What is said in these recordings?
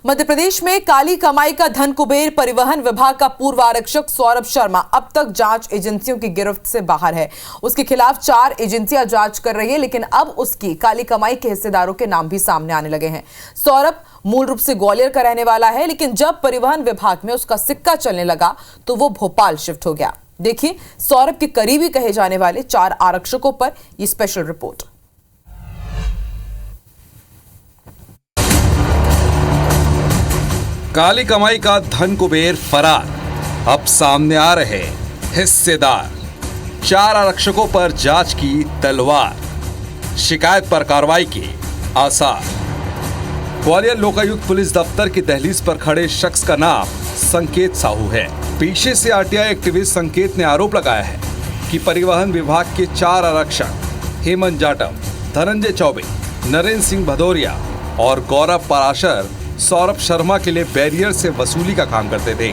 मध्य प्रदेश में काली कमाई का धन कुबेर परिवहन विभाग का पूर्व आरक्षक सौरभ शर्मा अब तक जांच एजेंसियों की गिरफ्त से बाहर है। उसके खिलाफ 4 एजेंसियां जांच कर रही है, लेकिन अब उसकी काली कमाई के हिस्सेदारों के नाम भी सामने आने लगे हैं। सौरभ मूल रूप से ग्वालियर का रहने वाला है, लेकिन जब परिवहन विभाग में उसका सिक्का चलने लगा तो वो भोपाल शिफ्ट हो गया। देखिए सौरभ के करीबी कहे जाने वाले 4 आरक्षकों पर यह स्पेशल रिपोर्ट। काली कमाई का धन कुबेर फरार, अब सामने आ रहे हिस्सेदार। 4 आरक्षकों पर जांच की तलवार, शिकायत पर कार्रवाई के आसार। ग्वालियर लोकायुक्त पुलिस दफ्तर की दहलीज पर खड़े शख्स का नाम संकेत साहू है। पेशे से आरटीआई एक्टिविस्ट संकेत ने आरोप लगाया है कि परिवहन विभाग के 4 आरक्षक हेमंत जाटव, धनंजय चौबे, नरेंद्र सिंह भदौरिया और गौरव पराशर सौरभ शर्मा के लिए बैरियर से वसूली का काम करते थे।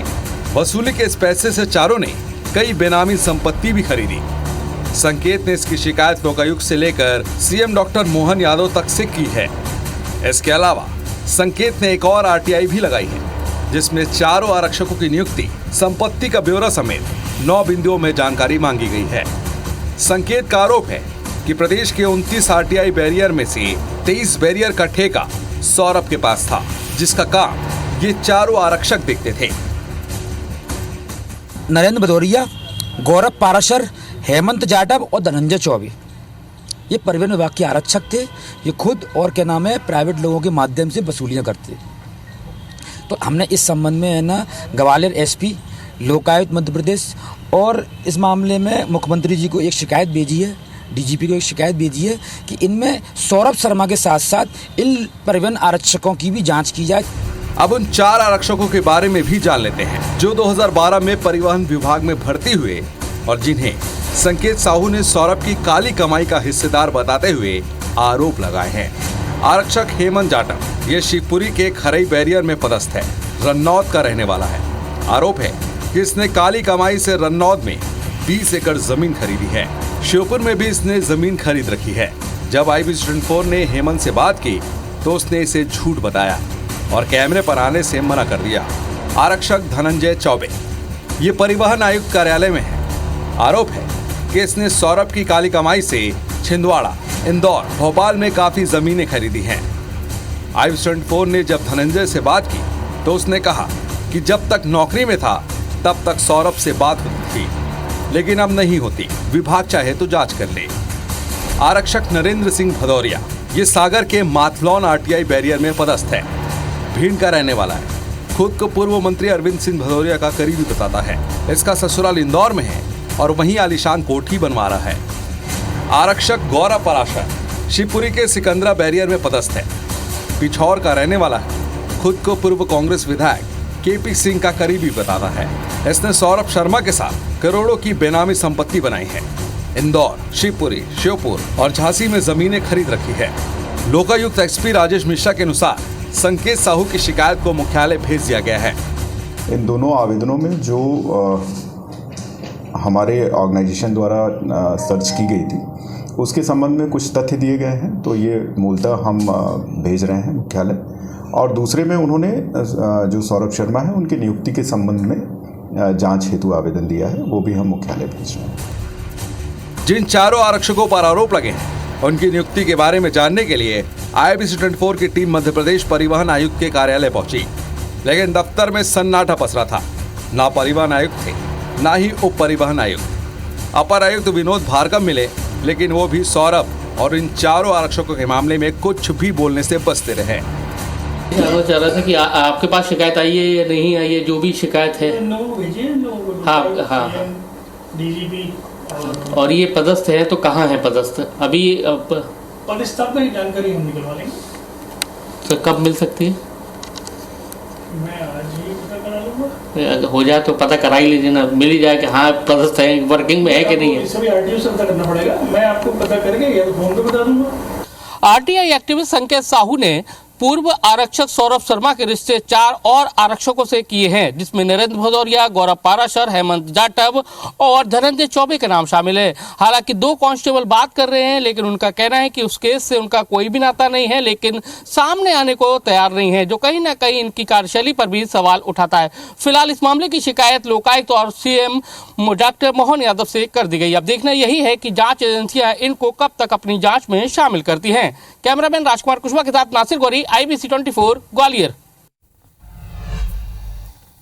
वसूली के इस पैसे से चारों ने कई बेनामी संपत्ति भी खरीदी। संकेत ने इसकी शिकायत लोकायुक्त से लेकर सीएम डॉक्टर मोहन यादव तक से की है। इसके अलावा संकेत ने एक और आरटीआई भी लगाई है, जिसमें 4 आरक्षकों की नियुक्ति, संपत्ति का ब्यौरा समेत 9 बिंदुओं में जानकारी मांगी गई है। संकेत का आरोप है कि प्रदेश के 29 आरटीआई बैरियर में से 23 बैरियर का ठेका सौरभ के पास था, जिसका काम ये 4 आरक्षक देखते थे। नरेंद्र भदौरिया, गौरव पाराशर, हेमंत जाटव और धनंजय चौबे ये परिवहन विभाग के आरक्षक थे। ये खुद और क्या नाम है प्राइवेट लोगों के माध्यम से वसूलियां करते। तो हमने इस संबंध में है ना ग्वालियर एसपी, लोकायुक्त मध्य प्रदेश और इस मामले में मुख्यमंत्री जी को एक शिकायत भेजी है, डीजीपी को एक शिकायत भेजी है कि इनमें सौरभ शर्मा के साथ साथ इन परिवहन आरक्षकों की भी जांच की जाए। अब उन 4 आरक्षकों के बारे में भी जान लेते हैं जो 2012 में परिवहन विभाग में भर्ती हुए और जिन्हें संकेत साहू ने सौरभ की काली कमाई का हिस्सेदार बताते हुए आरोप लगाए हैं। आरक्षक हेमंत जाटव ये शिवपुरी के खरई बैरियर में पदस्थ है, रन्नौद का रहने वाला है। आरोप है कि इसने काली कमाई से रन्नौद में 20 एकड़ जमीन खरीदी है। श्योपुर में भी इसने जमीन खरीद रखी है। जब IB-24 ने हेमंत से बात की तो उसने इसे झूठ बताया और कैमरे पर आने से मना कर दिया। आरक्षक धनंजय चौबे ये परिवहन आयुक्त कार्यालय में है। आरोप है कि इसने सौरभ की काली कमाई से छिंदवाड़ा, इंदौर, भोपाल में काफी जमीनें खरीदी हैं। IB-24 ने जब धनंजय से बात की तो उसने कहा कि जब तक नौकरी में था तब तक सौरभ से बात होती थी, लेकिन अब नहीं होती। विभाग चाहे तो जांच कर ले। आरक्षक नरेंद्र सिंह भदौरिया ये सागर के माथलॉन आरटीआई बैरियर में पदस्थ है। भीड़ का रहने वाला है। खुद को पूर्व मंत्री अरविंद सिंह भदौरिया का करीबी बताता है। इसका ससुराल इंदौर में है और वहीं आलीशान कोठी बनवा रहा है। आरक्षक गौरव पराशर शिवपुरी के सिकंदरा बैरियर में पदस्थ है। पिछौर का रहने वाला है। खुद को पूर्व कांग्रेस विधायक KP सिंह का करीबी बताता है। इसने सौरभ शर्मा के साथ करोड़ों की बेनामी संपत्ति बनाई है। इंदौर, शिवपुरी, श्योपुर और झांसी में जमीनें खरीद रखी है। लोकायुक्त SP राजेश मिश्रा के अनुसार संकेत साहू की शिकायत को मुख्यालय भेज दिया गया है। इन दोनों आवेदनों में जो हमारे ऑर्गेनाइजेशन द्वारा सर्च की गई थी उसके संबंध में कुछ तथ्य दिए गए हैं, तो ये मूलतः हम भेज रहे हैं मुख्यालय। और दूसरे में उन्होंने जो सौरभ शर्मा है उनकी नियुक्ति के संबंध में जांच हेतु आवेदन दिया है, वो भी हम मुख्यालय भेज रहे हैं। जिन 4 आरक्षकों पर आरोप लगे हैं उनकी नियुक्ति के बारे में जानने के लिए IB-24 की टीम मध्य प्रदेश परिवहन आयुक्त के कार्यालय पहुंची, लेकिन दफ्तर में सन्नाटा पसरा था। ना परिवहन आयुक्त थे, ना ही उप परिवहन आयुक्त। अपर आयुक्त विनोद भार्गव मिले, लेकिन वो भी सौरभ और इन 4 आरक्षकों के मामले में कुछ भी बोलने से बचते रहे। जानना चाह रहा था कि आपके पास शिकायत आई है या नहीं आई है, जो भी शिकायत है। हाँ। डीजीपी और ये पदस्थ है तो कहाँ है पदस्थ अभी? पदस्थापना की जानकारी हम निकलवा लेंगे। तो कब मिल सकती है? मैं आज ही पता करा लूँगा। हो जाए तो पता करा ही लीजिए ना, मिल ही जाए कि हाँ पदस्थ है, वर्किंग में है कि नहीं है। सभी RTO से पता करना पड़ेगा। मैं आपको पता करके या तो फोन पे बता दूंगा। आरटीआई एक्टिविस्ट संकेत साहू ने पूर्व आरक्षक सौरभ शर्मा के रिश्ते 4 और आरक्षकों से किए हैं, जिसमें नरेंद्र भदौरिया, गौरव पाराशर, हेमंत जाटव और धनंजय चौबे के नाम शामिल है। हालांकि 2 कांस्टेबल बात कर रहे हैं, लेकिन उनका कहना है कि उस केस से उनका कोई भी नाता नहीं है, लेकिन सामने आने को तैयार नहीं है, जो कहीं ना कहीं इनकी कार्यशैली पर भी सवाल उठाता है। फिलहाल इस मामले की शिकायत लोकायुक्त और सीएम डॉक्टर मोहन यादव से कर दी गई। अब देखना यही है कि जांच एजेंसियां इनको कब तक अपनी जांच में शामिल करती हैं। कैमरामैन राजकुमार कुशवाहा के साथ नासिर गौरी, IBC 24 ग्वालियर।